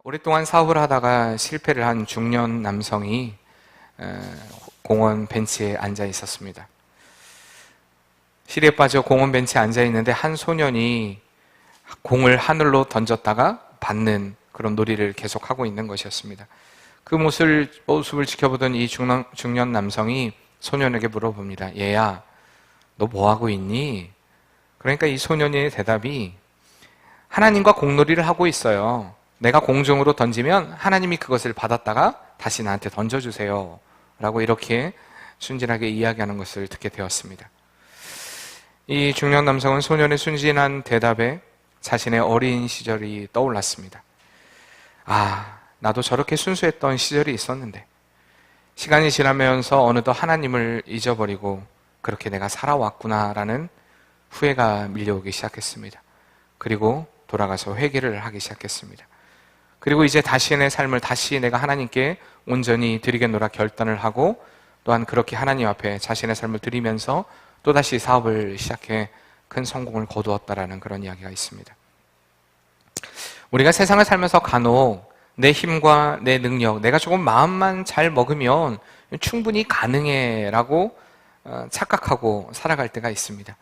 오랫동안 사업을 하다가 실패를 한 중년 남성이 공원 벤치에 앉아 있었습니다. 실에 빠져 공원 벤치에 앉아 있는데 한 소년이 공을 하늘로 던졌다가 받는 그런 놀이를 계속하고 있는 것이었습니다. 그 모습을 지켜보던 이 중년 남성이 소년에게 물어봅니다. 얘야, 너 뭐하고 있니? 그러니까 이 소년의 대답이 하나님과 공놀이를 하고 있어요. 내가 공중으로 던지면 하나님이 그것을 받았다가 다시 나한테 던져주세요. 라고 이렇게 순진하게 이야기하는 것을 듣게 되었습니다. 이 중년 남성은 소년의 순진한 대답에 자신의 어린 시절이 떠올랐습니다. 아, 나도 저렇게 순수했던 시절이 있었는데 시간이 지나면서 어느덧 하나님을 잊어버리고 그렇게 내가 살아왔구나라는 후회가 밀려오기 시작했습니다. 그리고 돌아가서 회개를 하기 시작했습니다. 그리고 이제 자신의 삶을 다시 내가 하나님께 온전히 드리겠노라 결단을 하고 또한 그렇게 하나님 앞에 자신의 삶을 드리면서 또다시 사업을 시작해 큰 성공을 거두었다라는 그런 이야기가 있습니다. 우리가 세상을 살면서 간혹 내 힘과 내 능력, 내가 조금 마음만 잘 먹으면 충분히 가능해 라고 착각하고 살아갈 때가 있습니다.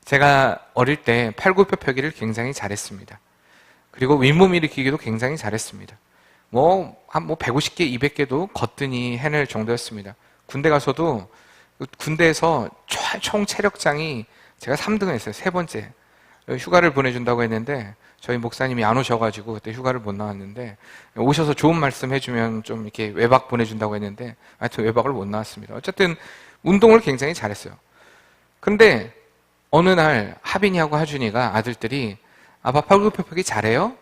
제가 어릴 때 팔굽혀펴기를 굉장히 잘했습니다. 그리고 윗몸 일으키기도 굉장히 잘했습니다. 150개, 200개도 거뜬히 해낼 정도였습니다. 군대 가서도 군대에서 총 체력장이 제가 3등을 했어요. 3번째. 휴가를 보내준다고 했는데 저희 목사님이 안 오셔가지고 그때 휴가를 못 나왔는데 오셔서 좋은 말씀 해주면 좀 이렇게 외박 보내준다고 했는데 하여튼 외박을 못 나왔습니다. 어쨌든 운동을 굉장히 잘했어요. 근데 어느 날 하빈이하고 하준이가 아들들이 아빠 팔굽혀펴기 잘해요?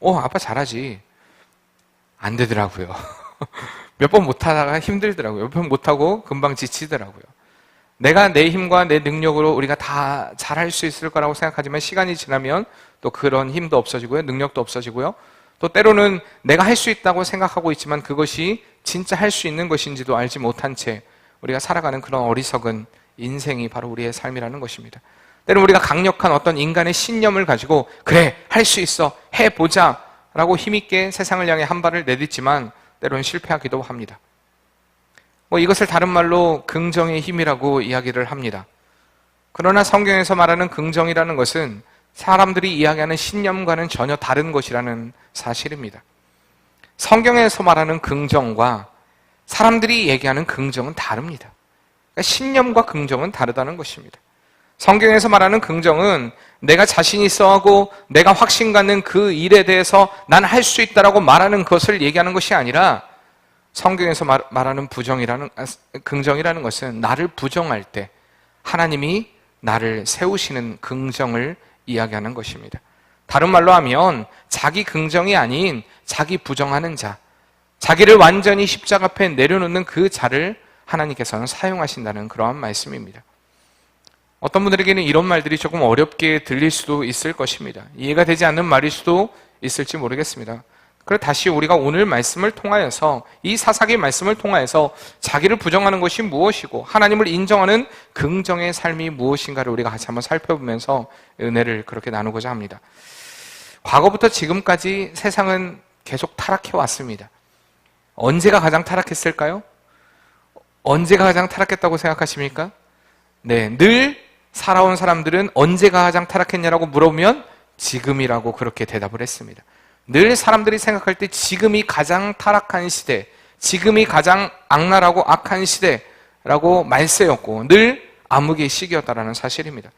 아빠 잘하지. 안 되더라고요. 몇 번 못하다가 힘들더라고요. 몇 번 못하고 금방 지치더라고요. 내가 내 힘과 내 능력으로 우리가 다 잘할 수 있을 거라고 생각하지만 시간이 지나면 또 그런 힘도 없어지고요. 능력도 없어지고요. 또 때로는 내가 할 수 있다고 생각하고 있지만 그것이 진짜 할 수 있는 것인지도 알지 못한 채 우리가 살아가는 그런 어리석은 인생이 바로 우리의 삶이라는 것입니다. 때로는 우리가 강력한 어떤 인간의 신념을 가지고 그래, 할 수 있어, 해보자 라고 힘있게 세상을 향해 한 발을 내딛지만 때로는 실패하기도 합니다. 이것을 다른 말로 긍정의 힘이라고 이야기를 합니다. 그러나 성경에서 말하는 긍정이라는 것은 사람들이 이야기하는 신념과는 전혀 다른 것이라는 사실입니다. 성경에서 말하는 긍정과 사람들이 얘기하는 긍정은 다릅니다. 그러니까 신념과 긍정은 다르다는 것입니다. 성경에서 말하는 긍정은 내가 자신 있어 하고 내가 확신 갖는 그 일에 대해서 난 할 수 있다라고 말하는 것을 얘기하는 것이 아니라 성경에서 말하는 긍정이라는 것은 나를 부정할 때 하나님이 나를 세우시는 긍정을 이야기하는 것입니다. 다른 말로 하면 자기 긍정이 아닌 자기 부정하는 자, 자기를 완전히 십자가 앞에 내려놓는 그 자를 하나님께서는 사용하신다는 그러한 말씀입니다. 어떤 분들에게는 이런 말들이 조금 어렵게 들릴 수도 있을 것입니다. 이해가 되지 않는 말일 수도 있을지 모르겠습니다. 그래서 다시 우리가 오늘 말씀을 통하여서 이 사사기 말씀을 통하여서 자기를 부정하는 것이 무엇이고 하나님을 인정하는 긍정의 삶이 무엇인가를 우리가 같이 한번 살펴보면서 은혜를 그렇게 나누고자 합니다. 과거부터 지금까지 세상은 계속 타락해 왔습니다. 언제가 가장 타락했을까요? 언제가 가장 타락했다고 생각하십니까? 네, 늘 살아온 사람들은 언제가 가장 타락했냐라고 물어보면 지금이라고 그렇게 대답을 했습니다. 늘 사람들이 생각할 때 지금이 가장 타락한 시대, 지금이 가장 악랄하고 악한 시대라고 말세였고 늘 암흑의 시기였다라는 사실입니다.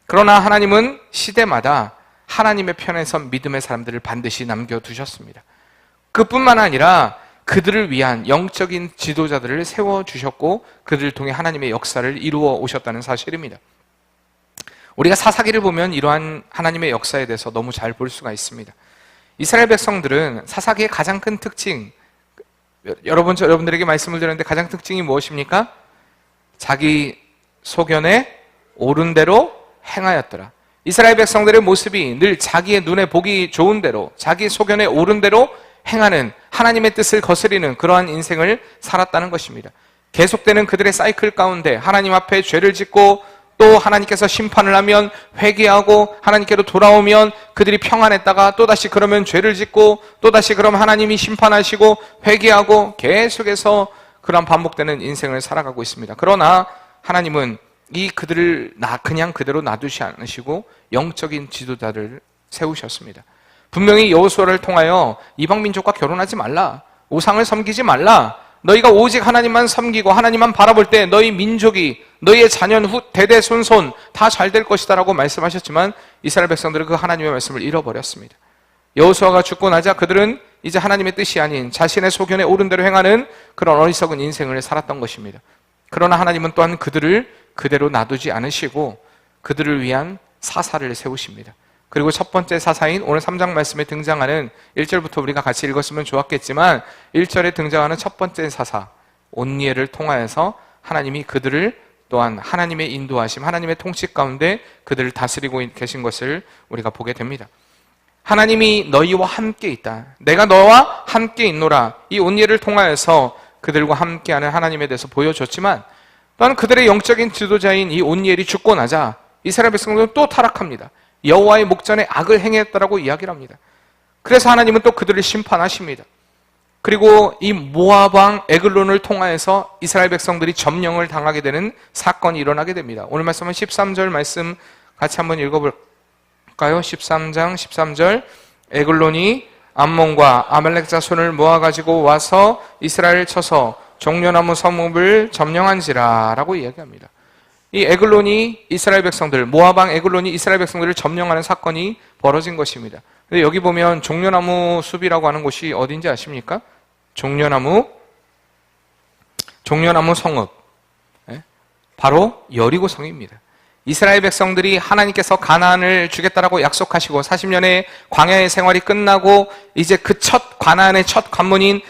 그러나 하나님은 시대마다 하나님의 편에 선 믿음의 사람들을 반드시 남겨두셨습니다. 그뿐만 아니라 그들을 위한 영적인 지도자들을 세워주셨고 그들을 통해 하나님의 역사를 이루어 오셨다는 사실입니다. 우리가 사사기를 보면 이러한 하나님의 역사에 대해서 너무 잘 볼 수가 있습니다. 이스라엘 백성들은 사사기의 가장 큰 특징, 여러분들에게 말씀을 드렸는데 가장 특징이 무엇입니까? 자기 소견에 옳은 대로 행하였더라. 이스라엘 백성들의 모습이 늘 자기의 눈에 보기 좋은 대로 자기 소견에 옳은 대로 행하는 하나님의 뜻을 거스리는 그러한 인생을 살았다는 것입니다. 계속되는 그들의 사이클 가운데 하나님 앞에 죄를 짓고 또 하나님께서 심판을 하면 회개하고 하나님께로 돌아오면 그들이 평안했다가 또다시 그러면 죄를 짓고 또다시 그럼 하나님이 심판하시고 회개하고 계속해서 그런 반복되는 인생을 살아가고 있습니다. 그러나 하나님은 이 그들을 그냥 그대로 놔두지 않으시고 영적인 지도자를 세우셨습니다. 분명히 여호수아를 통하여 이방 민족과 결혼하지 말라, 우상을 섬기지 말라, 너희가 오직 하나님만 섬기고 하나님만 바라볼 때 너희 민족이 너희의 자녀 후 대대손손 다 잘 될 것이다 라고 말씀하셨지만 이스라엘 백성들은 그 하나님의 말씀을 잃어버렸습니다. 여호수아가 죽고 나자 그들은 이제 하나님의 뜻이 아닌 자신의 소견에 옳은 대로 행하는 그런 어리석은 인생을 살았던 것입니다. 그러나 하나님은 또한 그들을 그대로 놔두지 않으시고 그들을 위한 사사를 세우십니다. 그리고 첫 번째 사사인 오늘 3장 말씀에 등장하는 1절부터 우리가 같이 읽었으면 좋았겠지만 1절에 등장하는 첫 번째 사사 온니엘을 통하여서 하나님이 그들을 또한 하나님의 인도하심, 하나님의 통치 가운데 그들을 다스리고 계신 것을 우리가 보게 됩니다. 하나님이 너희와 함께 있다, 내가 너와 함께 있노라, 이 온니엘을 통하여서 그들과 함께하는 하나님에 대해서 보여줬지만 또한 그들의 영적인 지도자인 이 온니엘이 죽고 나자 이스라엘 백성들은 또 타락합니다. 여호와의 목전에 악을 행했다라고 이야기를 합니다. 그래서 하나님은 또 그들을 심판하십니다. 그리고 이 모압 왕 에글론을 통하여서 이스라엘 백성들이 점령을 당하게 되는 사건이 일어나게 됩니다. 오늘 말씀은 13절 말씀 같이 한번 읽어볼까요? 13장 13절 에글론이 암몬과 아말렉 자손을 모아가지고 와서 이스라엘을 쳐서 종려나무 성읍을 점령한지라 라고 이야기합니다. 이 에글론이 이스라엘 백성들, 모압 왕 에글론이 이스라엘 백성들을 점령하는 사건이 벌어진 것입니다. 근데 여기 보면 종려나무 숲이라고 하는 곳이 어딘지 아십니까? 종려나무 성읍, 바로 여리고 성입니다. 이스라엘 백성들이 하나님께서 가나안을 주겠다라고 약속하시고 40년의 광야의 생활이 끝나고 이제 그 가나안의 첫 관문인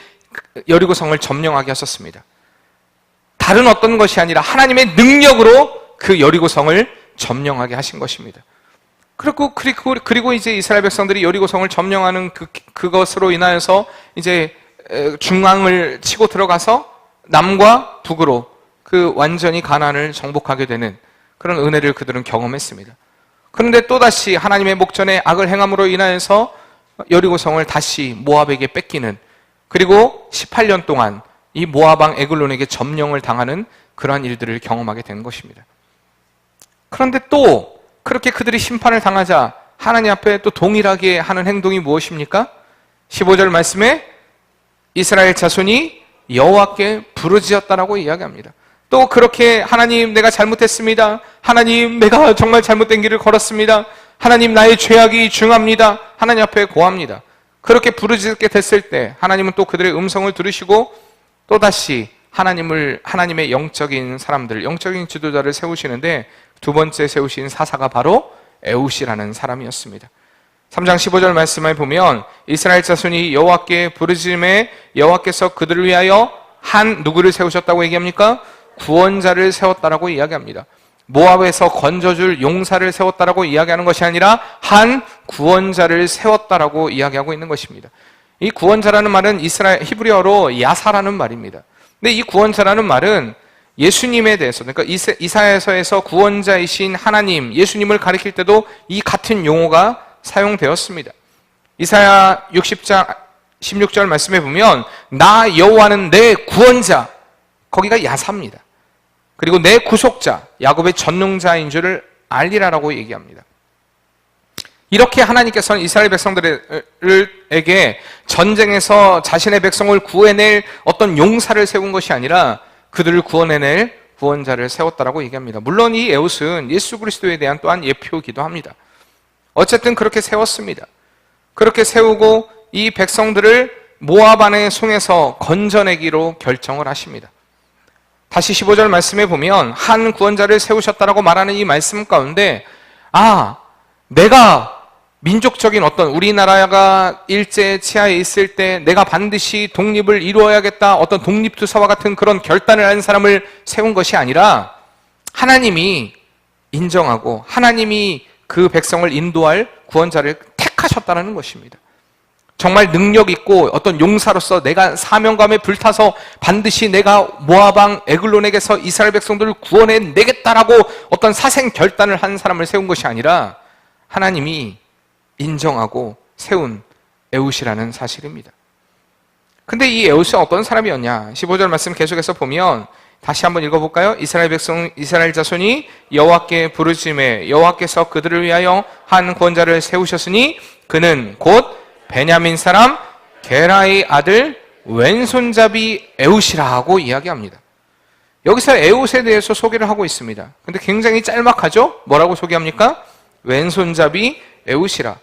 여리고 성을 점령하게 하셨습니다. 다른 어떤 것이 아니라 하나님의 능력으로 그 여리고 성을 점령하게 하신 것입니다. 그리고 이제 이스라엘 백성들이 여리고 성을 점령하는 그것으로 인하여서 이제 중앙을 치고 들어가서 남과 북으로 그 완전히 가나안을 정복하게 되는 그런 은혜를 그들은 경험했습니다. 그런데 또다시 하나님의 목전에 악을 행함으로 인하여서 여리고 성을 다시 모압에게 뺏기는, 그리고 18년 동안 이 모압 왕 에글론에게 점령을 당하는 그러한 일들을 경험하게 된 것입니다. 그런데 또 그렇게 그들이 심판을 당하자 하나님 앞에 또 동일하게 하는 행동이 무엇입니까? 15절 말씀에 이스라엘 자손이 여호와께 부르짖었다라고 이야기합니다. 또 그렇게 하나님 내가 잘못했습니다, 하나님 내가 정말 잘못된 길을 걸었습니다, 하나님 나의 죄악이 중합니다, 하나님 앞에 고합니다. 그렇게 부르짖게 됐을 때 하나님은 또 그들의 음성을 들으시고 또다시 하나님의 영적인 사람들, 영적인 지도자를 세우시는데 두 번째 세우신 사사가 바로 에훗이라는 사람이었습니다. 3장 15절 말씀을 보면 이스라엘 자손이 여호와께 부르짖음에 여호와께서 그들을 위하여 누구를 세우셨다고 얘기합니까? 구원자를 세웠다라고 이야기합니다. 모압에서 건져줄 용사를 세웠다라고 이야기하는 것이 아니라 한 구원자를 세웠다라고 이야기하고 있는 것입니다. 이 구원자라는 말은 히브리어로 야사라는 말입니다. 근데 이 구원자라는 말은 예수님에 대해서, 그러니까 이사야서에서 구원자이신 하나님, 예수님을 가리킬 때도 이 같은 용어가 사용되었습니다. 이사야 60장 16절 말씀에 보면 나 여호와는 내 구원자, 거기가 야사입니다. 그리고 내 구속자, 야곱의 전능자인 줄을 알리라라고 얘기합니다. 이렇게 하나님께서는 이스라엘 백성들에게 전쟁에서 자신의 백성을 구해낼 어떤 용사를 세운 것이 아니라 그들을 구원해낼 구원자를 세웠다라고 얘기합니다. 물론 이 에훗은 예수 그리스도에 대한 또한 예표이기도 합니다. 어쨌든 그렇게 세웠습니다. 그렇게 세우고 이 백성들을 모압 안의 송에서 건져내기로 결정을 하십니다. 다시 15절 말씀에 보면 한 구원자를 세우셨다라고 말하는 이 말씀 가운데 내가 민족적인 어떤 우리나라가 일제 치하에 있을 때 내가 반드시 독립을 이루어야겠다, 어떤 독립투사와 같은 그런 결단을 한 사람을 세운 것이 아니라 하나님이 인정하고 하나님이 그 백성을 인도할 구원자를 택하셨다는 것입니다. 정말 능력 있고 어떤 용사로서 내가 사명감에 불타서 반드시 내가 모압왕 에글론에게서 이스라엘 백성들을 구원해 내겠다라고 어떤 사생 결단을 한 사람을 세운 것이 아니라 하나님이 인정하고 세운 에웃이라는 사실입니다. 근데 이 에웃은 어떤 사람이었냐? 15절 말씀 계속해서 보면 다시 한번 읽어볼까요? 이스라엘 자손이 여호와께 부르짖음에 여호와께서 그들을 위하여 한 권자를 세우셨으니 그는 곧 베냐민 사람 게라의 아들 왼손잡이 에웃이라 하고 이야기합니다. 여기서 에웃에 대해서 소개를 하고 있습니다. 근데 굉장히 짤막하죠? 뭐라고 소개합니까? 왼손잡이 에웃이라.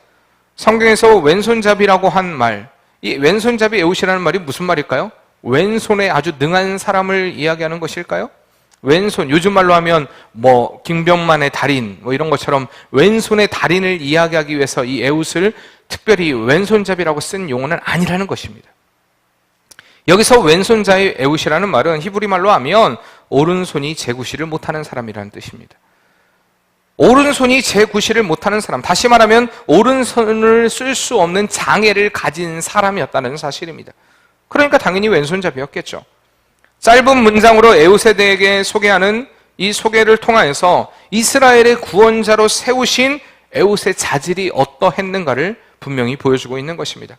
성경에서 왼손잡이라고 한 말, 이 왼손잡이 에웃이라는 말이 무슨 말일까요? 왼손에 아주 능한 사람을 이야기하는 것일까요? 왼손, 요즘 말로 하면 김병만의 달인 이런 것처럼 왼손의 달인을 이야기하기 위해서 이 에웃을 특별히 왼손잡이라고 쓴 용어는 아니라는 것입니다. 여기서 왼손잡이 에웃이라는 말은 히브리 말로 하면 오른손이 제구시를 못하는 사람이라는 뜻입니다. 오른손이 제구시를 못하는 사람, 다시 말하면 오른손을 쓸 수 없는 장애를 가진 사람이었다는 사실입니다. 그러니까 당연히 왼손잡이였겠죠. 짧은 문장으로 에웃에 대해 소개하는 이 소개를 통하여서 이스라엘의 구원자로 세우신 에웃의 자질이 어떠했는가를 분명히 보여주고 있는 것입니다.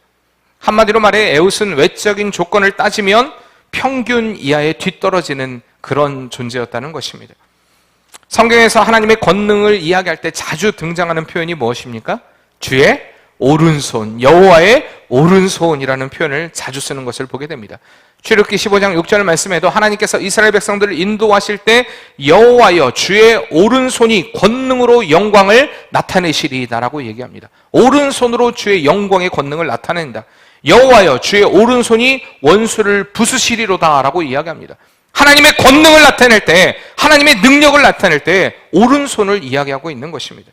한마디로 말해 에웃은 외적인 조건을 따지면 평균 이하에 뒤떨어지는 그런 존재였다는 것입니다. 성경에서 하나님의 권능을 이야기할 때 자주 등장하는 표현이 무엇입니까? 주의 오른손, 여호와의 오른손이라는 표현을 자주 쓰는 것을 보게 됩니다. 출애굽기 15장 6절 말씀에도 하나님께서 이스라엘 백성들을 인도하실 때 여호와여 주의 오른손이 권능으로 영광을 나타내시리다라고 얘기합니다. 오른손으로 주의 영광의 권능을 나타낸다. 여호와여 주의 오른손이 원수를 부수시리로다라고 이야기합니다. 하나님의 권능을 나타낼 때, 하나님의 능력을 나타낼 때 오른손을 이야기하고 있는 것입니다.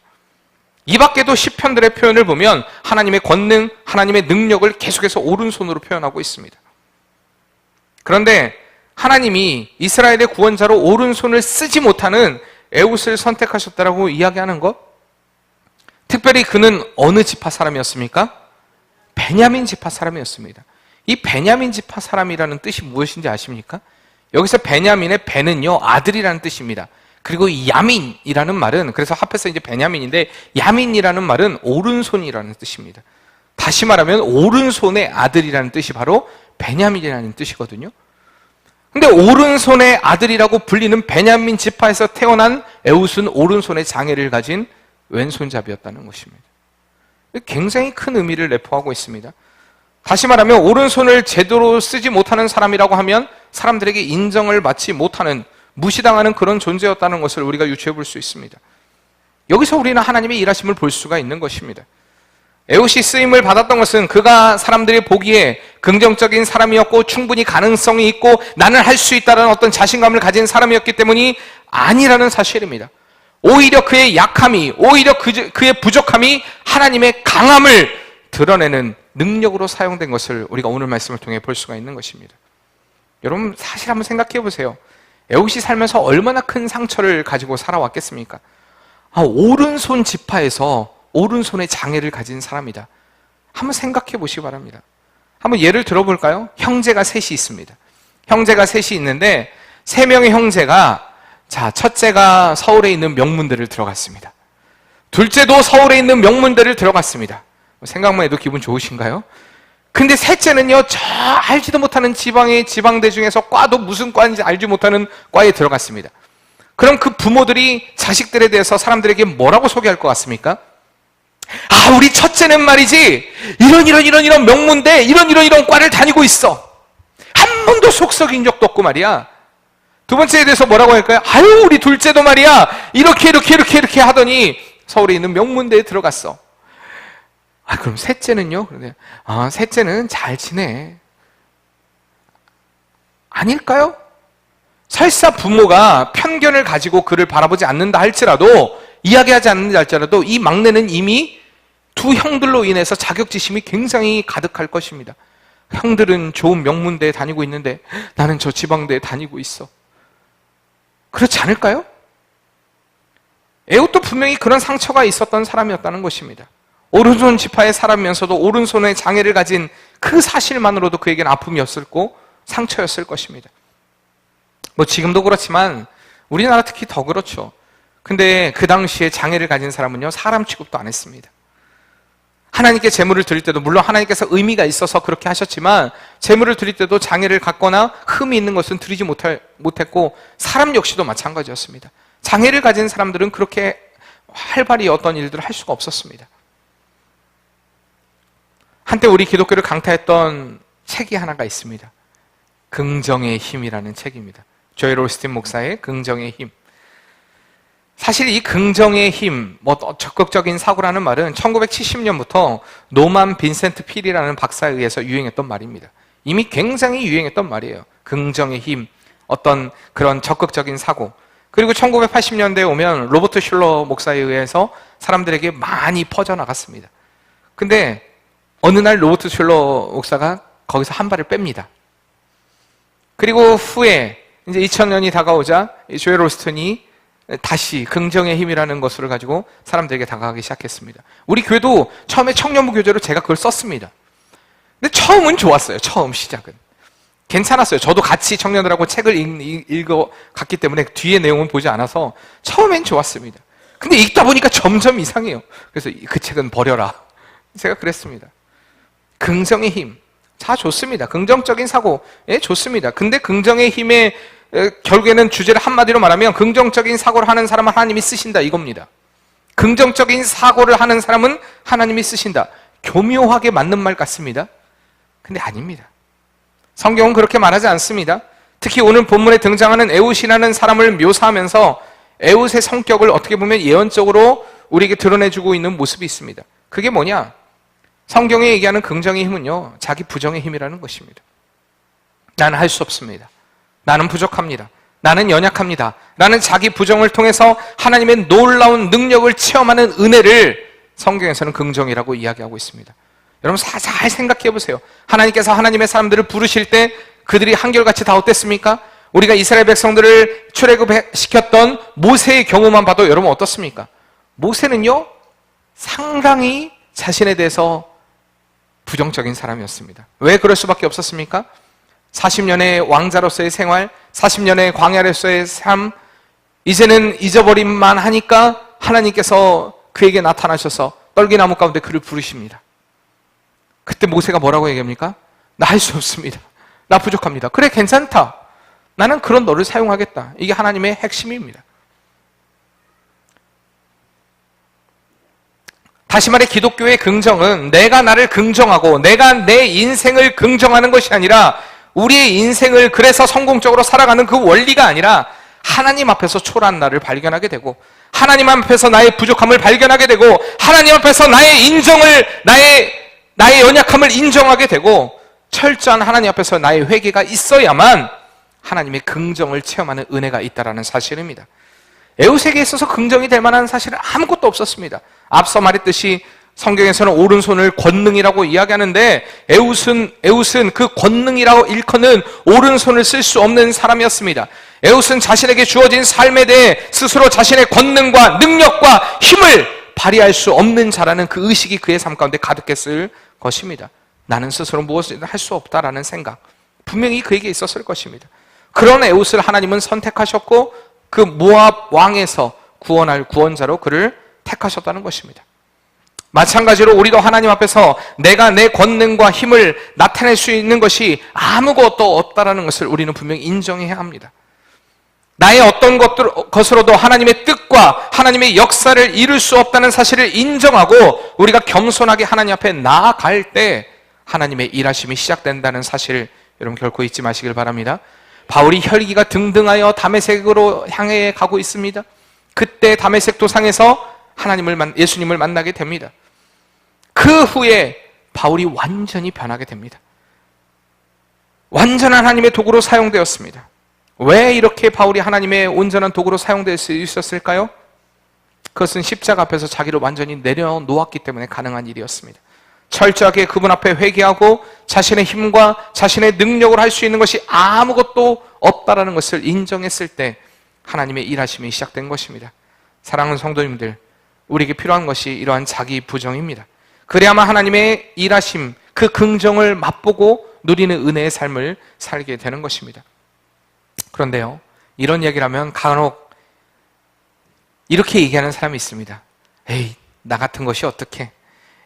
이 밖에도 시편들의 표현을 보면 하나님의 권능, 하나님의 능력을 계속해서 오른손으로 표현하고 있습니다. 그런데 하나님이 이스라엘의 구원자로 오른손을 쓰지 못하는 에웃을 선택하셨다라고 이야기하는 것, 특별히 그는 어느 지파 사람이었습니까? 베냐민 지파 사람이었습니다. 이 베냐민 지파 사람이라는 뜻이 무엇인지 아십니까? 여기서 베냐민의 베는요 아들이라는 뜻입니다. 그리고 이 야민이라는 말은, 그래서 합해서 이제 베냐민인데, 야민이라는 말은 오른손이라는 뜻입니다. 다시 말하면 오른손의 아들이라는 뜻이 바로 베냐민이라는 뜻이거든요. 근데 오른손의 아들이라고 불리는 베냐민 지파에서 태어난 에웃은 오른손의 장애를 가진 왼손잡이였다는 것입니다. 굉장히 큰 의미를 내포하고 있습니다. 다시 말하면 오른손을 제대로 쓰지 못하는 사람이라고 하면 사람들에게 인정을 받지 못하는, 무시당하는 그런 존재였다는 것을 우리가 유추해 볼 수 있습니다. 여기서 우리는 하나님의 일하심을 볼 수가 있는 것입니다. 에웃이 쓰임을 받았던 것은 그가 사람들이 보기에 긍정적인 사람이었고 충분히 가능성이 있고 나는 할 수 있다는 어떤 자신감을 가진 사람이었기 때문이 아니라는 사실입니다. 오히려 그의 약함이, 오히려 그의 부족함이 하나님의 강함을 드러내는 능력으로 사용된 것을 우리가 오늘 말씀을 통해 볼 수가 있는 것입니다. 여러분 사실 한번 생각해 보세요. 에웃이 살면서 얼마나 큰 상처를 가지고 살아왔겠습니까? 오른손 지파에서 오른손의 장애를 가진 사람이다. 한번 생각해 보시기 바랍니다. 한번 예를 들어볼까요? 형제가 셋이 있습니다. 형제가 셋이 있는데 세 명의 형제가, 첫째가 서울에 있는 명문대를 들어갔습니다. 둘째도 서울에 있는 명문대를 들어갔습니다. 생각만 해도 기분 좋으신가요? 근데 셋째는요, 알지도 못하는 지방의 지방대 중에서 과도 무슨 과인지 알지 못하는 과에 들어갔습니다. 그럼 그 부모들이 자식들에 대해서 사람들에게 뭐라고 소개할 것 같습니까? 우리 첫째는 말이지 이런 명문대 이런 과를 다니고 있어. 한 번도 속 썩인 적도 없고 말이야. 두 번째에 대해서 뭐라고 할까요? 우리 둘째도 말이야 이렇게 하더니 서울에 있는 명문대에 들어갔어. 그럼 셋째는요? 셋째는 잘 지내. 아닐까요? 설사 부모가 편견을 가지고 그를 바라보지 않는다 할지라도, 이야기하지 않는다 할지라도 이 막내는 이미 두 형들로 인해서 자격지심이 굉장히 가득할 것입니다. 형들은 좋은 명문대에 다니고 있는데 나는 저 지방대에 다니고 있어. 그렇지 않을까요? 에웃도 분명히 그런 상처가 있었던 사람이었다는 것입니다. 오른손 지파의 사람이면서도 오른손에 장애를 가진 그 사실만으로도 그에게는 아픔이었고 상처였을 것입니다. 뭐 지금도 그렇지만 우리나라 특히 더 그렇죠. 근데 그 당시에 장애를 가진 사람은요, 사람 취급도 안 했습니다. 하나님께 제물을 드릴 때도, 물론 하나님께서 의미가 있어서 그렇게 하셨지만 제물을 드릴 때도 장애를 갖거나 흠이 있는 것은 드리지 못했고, 사람 역시도 마찬가지였습니다. 장애를 가진 사람들은 그렇게 활발히 어떤 일들을 할 수가 없었습니다. 한때 우리 기독교를 강타했던 책이 하나가 있습니다. 긍정의 힘이라는 책입니다. 조엘 오스틴 목사의 긍정의 힘. 사실 이 긍정의 힘, 적극적인 사고라는 말은 1970년부터 노만 빈센트 필이라는 박사에 의해서 유행했던 말입니다. 이미 굉장히 유행했던 말이에요. 긍정의 힘, 어떤 그런 적극적인 사고. 그리고 1980년대에 오면 로버트 슐러 목사에 의해서 사람들에게 많이 퍼져나갔습니다. 근데 어느 날 로버트 슐러 목사가 거기서 한 발을 뺍니다. 그리고 후에 이제 2000년이 다가오자 조엘 오스틴이 다시 긍정의 힘이라는 것을 가지고 사람들에게 다가가기 시작했습니다. 우리 교회도 처음에 청년부 교재로 제가 그걸 썼습니다. 근데 처음은 좋았어요. 처음 시작은 괜찮았어요. 저도 같이 청년들하고 책을 읽어갔기 때문에 뒤에 내용은 보지 않아서 처음엔 좋았습니다. 근데 읽다 보니까 점점 이상해요. 그래서 그 책은 버려라, 제가 그랬습니다. 긍정의 힘, 다 좋습니다. 긍정적인 사고, 예, 좋습니다. 근데 긍정의 힘의 결국에는 주제를 한마디로 말하면 긍정적인 사고를 하는 사람은 하나님이 쓰신다, 이겁니다. 긍정적인 사고를 하는 사람은 하나님이 쓰신다. 교묘하게 맞는 말 같습니다. 근데 아닙니다. 성경은 그렇게 말하지 않습니다. 특히 오늘 본문에 등장하는 에웃이라는 사람을 묘사하면서 에웃의 성격을 어떻게 보면 예언적으로 우리에게 드러내주고 있는 모습이 있습니다. 그게 뭐냐? 성경에 얘기하는 긍정의 힘은요, 자기 부정의 힘이라는 것입니다. 나는 할 수 없습니다. 나는 부족합니다. 나는 연약합니다. 라는 자기 부정을 통해서 하나님의 놀라운 능력을 체험하는 은혜를 성경에서는 긍정이라고 이야기하고 있습니다. 여러분 잘 생각해 보세요. 하나님께서 하나님의 사람들을 부르실 때 그들이 한결같이 다 어땠습니까? 우리가 이스라엘 백성들을 출애굽시켰던 모세의 경우만 봐도 여러분 어떻습니까? 모세는요, 상당히 자신에 대해서 부정적인 사람이었습니다. 왜 그럴 수밖에 없었습니까? 40년의 왕자로서의 생활, 40년의 광야로서의 삶, 이제는 잊어버림만 하니까 하나님께서 그에게 나타나셔서 떨기나무 가운데 그를 부르십니다. 그때 모세가 뭐라고 얘기합니까? 나 할 수 없습니다. 나 부족합니다. 그래, 괜찮다. 나는 그런 너를 사용하겠다. 이게 하나님의 핵심입니다. 다시 말해 기독교의 긍정은 내가 나를 긍정하고 내가 내 인생을 긍정하는 것이 아니라 우리의 인생을 그래서 성공적으로 살아가는 그 원리가 아니라 하나님 앞에서 초라한 나를 발견하게 되고 하나님 앞에서 나의 부족함을 발견하게 되고 하나님 앞에서 나의 인정을 나의 연약함을 인정하게 되고 철저한 하나님 앞에서 나의 회개가 있어야만 하나님의 긍정을 체험하는 은혜가 있다는 사실입니다. 에웃에게 있어서 긍정이 될 만한 사실은 아무것도 없었습니다. 앞서 말했듯이 성경에서는 오른손을 권능이라고 이야기하는데 에웃은 그 권능이라고 일컫는 오른손을 쓸 수 없는 사람이었습니다. 에웃은 자신에게 주어진 삶에 대해 스스로 자신의 권능과 능력과 힘을 발휘할 수 없는 자라는 그 의식이 그의 삶 가운데 가득했을 것입니다. 나는 스스로 무엇을 할 수 없다라는 생각, 분명히 그에게 있었을 것입니다. 그런 에웃을 하나님은 선택하셨고 그 모압 왕에서 구원할 구원자로 그를 택하셨다는 것입니다. 마찬가지로 우리도 하나님 앞에서 내가 내 권능과 힘을 나타낼 수 있는 것이 아무것도 없다는 것을 우리는 분명히 인정해야 합니다. 나의 어떤 것으로도 하나님의 뜻과 하나님의 역사를 이룰 수 없다는 사실을 인정하고 우리가 겸손하게 하나님 앞에 나아갈 때 하나님의 일하심이 시작된다는 사실을 여러분 결코 잊지 마시길 바랍니다. 바울이 혈기가 등등하여 다메섹으로 향해 가고 있습니다. 그때 다메섹 도상에서 예수님을 만나게 됩니다. 그 후에 바울이 완전히 변하게 됩니다. 완전한 하나님의 도구로 사용되었습니다. 왜 이렇게 바울이 하나님의 온전한 도구로 사용될 수 있었을까요? 그것은 십자가 앞에서 자기를 완전히 내려놓았기 때문에 가능한 일이었습니다. 철저하게 그분 앞에 회개하고 자신의 힘과 자신의 능력으로 할 수 있는 것이 아무것도 없다라는 것을 인정했을 때 하나님의 일하심이 시작된 것입니다. 사랑하는 성도님들, 우리에게 필요한 것이 이러한 자기 부정입니다. 그래야만 하나님의 일하심, 그 긍정을 맛보고 누리는 은혜의 삶을 살게 되는 것입니다. 그런데요, 이런 얘기를 하면 간혹 이렇게 얘기하는 사람이 있습니다. 에이, 나 같은 것이 어떻게?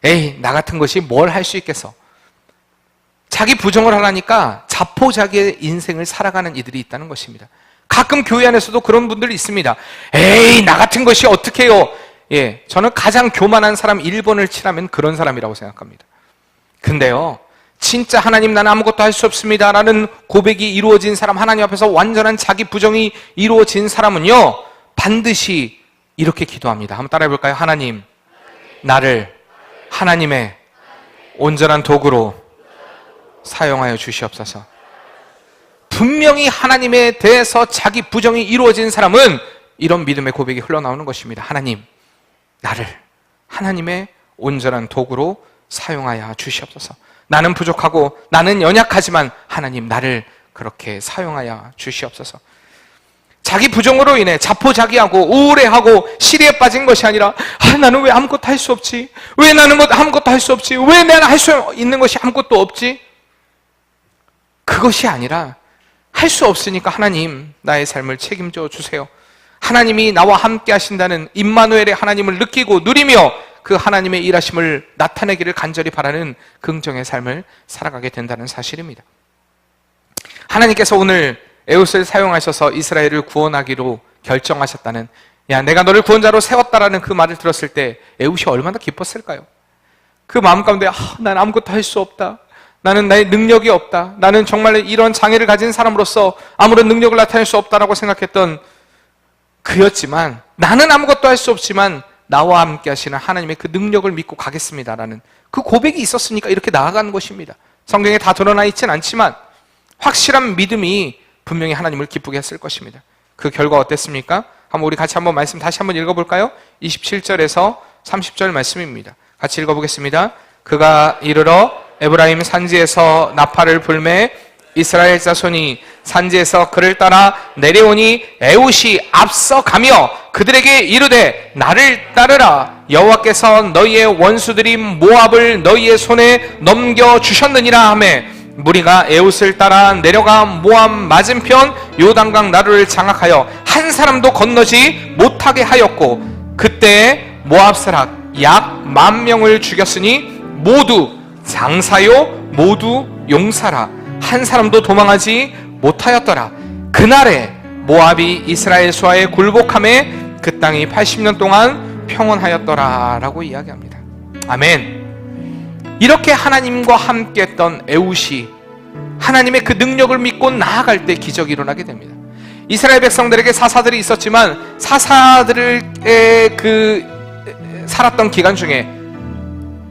에이, 나 같은 것이 뭘 할 수 있겠어? 자기 부정을 하라니까 자포자기의 인생을 살아가는 이들이 있다는 것입니다. 가끔 교회 안에서도 그런 분들이 있습니다. 에이, 나 같은 것이 어떻게요? 예, 저는 가장 교만한 사람 1번을 치라면 그런 사람이라고 생각합니다. 근데요, 진짜 하나님 나는 아무것도 할 수 없습니다 라는 고백이 이루어진 사람, 하나님 앞에서 완전한 자기 부정이 이루어진 사람은요, 반드시 이렇게 기도합니다. 한번 따라해 볼까요? 하나님, 나를 하나님의 온전한 도구로 사용하여 주시옵소서. 분명히 하나님에 대해서 자기 부정이 이루어진 사람은 이런 믿음의 고백이 흘러나오는 것입니다. 하나님, 나를 하나님의 온전한 도구로 사용하여 주시옵소서. 나는 부족하고 나는 연약하지만 하나님 나를 그렇게 사용하여 주시옵소서. 자기 부정으로 인해 자포자기하고 우울해하고 시리에 빠진 것이 아니라 나는 왜 아무것도 할 수 없지? 왜 나는 아무것도 할 수 없지? 왜 내가 할 수 있는 것이 아무것도 없지? 그것이 아니라 할 수 없으니까 하나님 나의 삶을 책임져 주세요. 하나님이 나와 함께 하신다는 임마누엘의 하나님을 느끼고 누리며 그 하나님의 일하심을 나타내기를 간절히 바라는 긍정의 삶을 살아가게 된다는 사실입니다. 하나님께서 오늘 에웃을 사용하셔서 이스라엘을 구원하기로 결정하셨다는, 야, 내가 너를 구원자로 세웠다라는 그 말을 들었을 때 에웃이 얼마나 기뻤을까요? 그 마음 가운데 난 아무것도 할 수 없다, 나는 나의 능력이 없다, 나는 정말 이런 장애를 가진 사람으로서 아무런 능력을 나타낼 수 없다라고 생각했던 그였지만, 나는 아무것도 할 수 없지만 나와 함께 하시는 하나님의 그 능력을 믿고 가겠습니다라는 그 고백이 있었으니까 이렇게 나아가는 것입니다. 성경에 다 드러나 있진 않지만 확실한 믿음이 분명히 하나님을 기쁘게 했을 것입니다. 그 결과 어땠습니까? 한번 우리 같이 한번 말씀 다시 한번 읽어볼까요? 27절에서 30절 말씀입니다. 같이 읽어보겠습니다. 그가 이르러 에브라임 산지에서 나팔을 불매 이스라엘 자손이 산지에서 그를 따라 내려오니 에웃이 앞서가며 그들에게 이르되 나를 따르라. 여호와께서 너희의 원수들인 모압을 너희의 손에 넘겨주셨느니라 하매 무리가 에웃을 따라 내려가 모압 맞은편 요단강 나루를 장악하여 한 사람도 건너지 못하게 하였고 그때 모압 사람 약 10,000명을 죽였으니 모두 장사요 모두 용사라. 한 사람도 도망하지 못하였더라. 그날에 모압이 이스라엘 수하에 굴복함에 그 땅이 80년 동안 평온하였더라 라고 이야기합니다. 아멘. 이렇게 하나님과 함께 했던 에웃이 하나님의 그 능력을 믿고 나아갈 때 기적이 일어나게 됩니다. 이스라엘 백성들에게 사사들이 있었지만 사사들의 살았던 기간 중에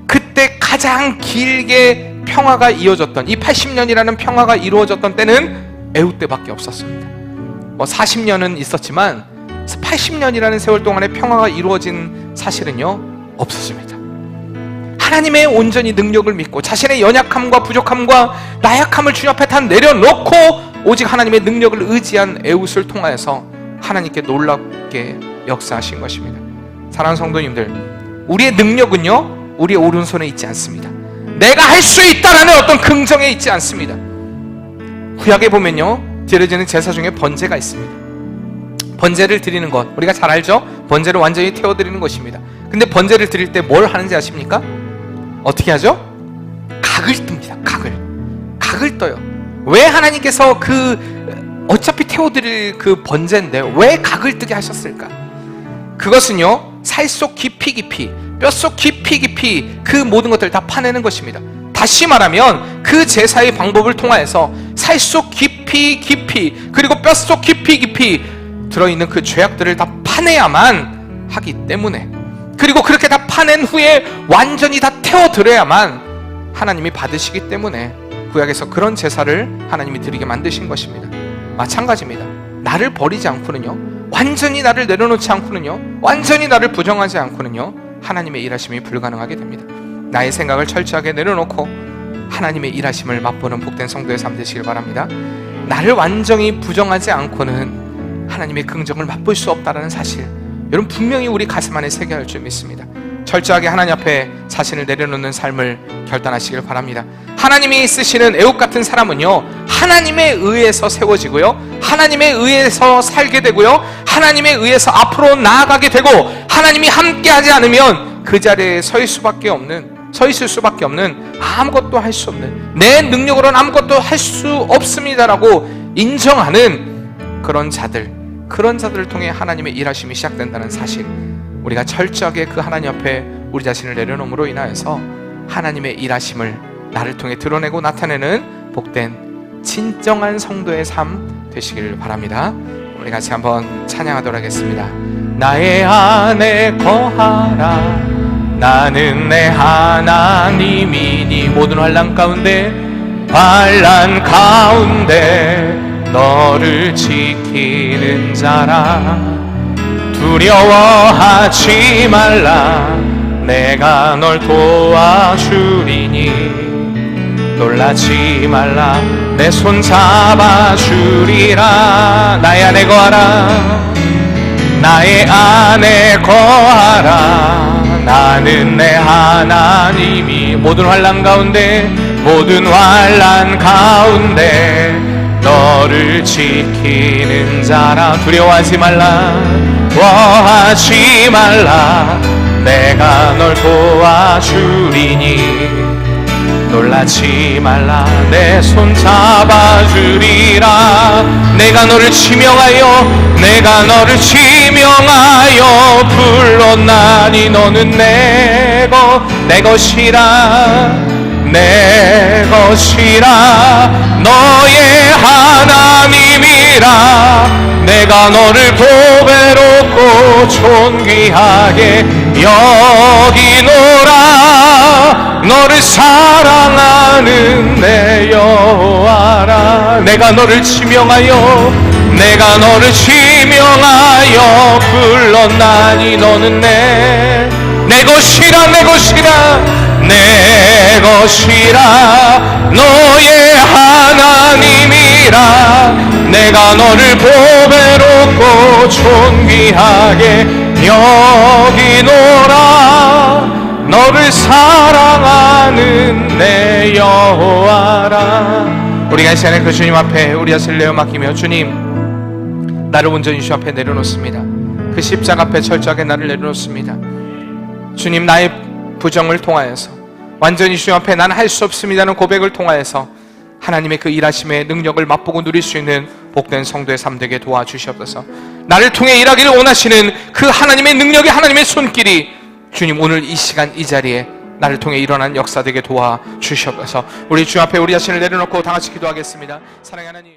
그때 가장 길게 평화가 이어졌던, 이 80년이라는 평화가 이루어졌던 때는 에웃 때밖에 없었습니다. 40년은 있었지만 80년이라는 세월 동안에 평화가 이루어진 사실은요 없었습니다. 하나님의 온전히 능력을 믿고 자신의 연약함과 부족함과 나약함을 주님 앞에 다 내려놓고 오직 하나님의 능력을 의지한 에웃을 통하여서 하나님께 놀랍게 역사하신 것입니다. 사랑하는 성도님들, 우리의 능력은요 우리의 오른손에 있지 않습니다. 내가 할 수 있다라는 어떤 긍정에 있지 않습니다. 구약에 보면요 드려지는 제사 중에 번제가 있습니다. 번제를 드리는 것 우리가 잘 알죠? 번제를 완전히 태워드리는 것입니다. 근데 번제를 드릴 때 뭘 하는지 아십니까? 어떻게 하죠? 각을 뜹니다. 각을 떠요. 왜 하나님께서 어차피 태워드릴 그 번제인데 왜 각을 뜨게 하셨을까? 그것은요 살 속 깊이 뼛속 깊이 그 모든 것들을 다 파내는 것입니다. 다시 말하면 그 제사의 방법을 통하여서 살 속 깊이 그리고 뼛속 깊이 들어있는 그 죄악들을 다 파내야만 하기 때문에, 그리고 그렇게 다 파낸 후에 완전히 다 태워드려야만 하나님이 받으시기 때문에 구약에서 그런 제사를 하나님이 드리게 만드신 것입니다. 마찬가지입니다. 나를 버리지 않고는요, 완전히 나를 내려놓지 않고는요, 완전히 나를 부정하지 않고는요 하나님의 일하심이 불가능하게 됩니다. 나의 생각을 철저하게 내려놓고 하나님의 일하심을 맛보는 복된 성도의 삶 되시길 바랍니다. 나를 완전히 부정하지 않고는 하나님의 긍정을 맛볼 수 없다는 사실, 여러분 분명히 우리 가슴 안에 새겨야 할 줄 믿습니다. 철저하게 하나님 앞에 자신을 내려놓는 삶을 결단하시길 바랍니다. 하나님이 쓰시는 애굽 같은 사람은요, 하나님에 의해서 세워지고요, 하나님에 의해서 살게 되고요, 하나님에 의해서 앞으로 나아가게 되고, 하나님이 함께하지 않으면 그 자리에 서 있을 수밖에 없는, 아무것도 할 수 없는, 내 능력으로는 아무것도 할 수 없습니다라고 인정하는 그런 자들을 통해 하나님의 일하심이 시작된다는 사실, 우리가 철저하게 그 하나님 앞에 우리 자신을 내려놓음으로 인하여서 하나님의 일하심을 나를 통해 드러내고 나타내는 복된 진정한 성도의 삶 되시기를 바랍니다. 우리 같이 한번 찬양하도록 하겠습니다. 나의 안에 거하라, 나는 내 하나님이니. 모든 환난 가운데 너를 지키는 자라. 두려워하지 말라, 내가 널 도와주리니. 놀라지 말라, 내 손 잡아주리라. 나의 안에 거하라, 나의 안에 거하라, 나는 내 하나님이. 모든 환난 가운데 너를 지키는 자라. 두려워하지 말라, 워하지 말라, 내가 널 도와주리니. 놀라지 말라, 내 손 잡아주리라. 내가 너를 지명하여 불렀나니. 너는 내 것이라, 너의 하나님이라. 내가 너를 보배롭고 존귀하게 여기노라. 너를 사랑하는 내 여호와라. 내가 너를 지명하여 불렀나니. 너는 내 것이라, 너의 하나님이라. 내가 너를 보배롭고 존귀하게 여기노라. 너를 사랑하는 내 여호와라. 우리가 이 시간에 그 주님 앞에 우리 자신을 내어 맡기며, 주님, 나를 온전히 주 앞에 내려놓습니다. 그 십자가 앞에 철저하게 나를 내려놓습니다. 주님, 나의 부정을 통하여서 완전히 주님 앞에 나는 할 수 없습니다는 고백을 통하여서 하나님의 그 일하심의 능력을 맛보고 누릴 수 있는 복된 성도의 삶 되게 도와주시옵소서. 나를 통해 일하기를 원하시는 그 하나님의 능력이, 하나님의 손길이 주님 오늘 이 시간 이 자리에 나를 통해 일어난 역사 되게 도와주시옵소서. 우리 주 앞에 우리 자신을 내려놓고 다 같이 기도하겠습니다. 사랑하는 하나님,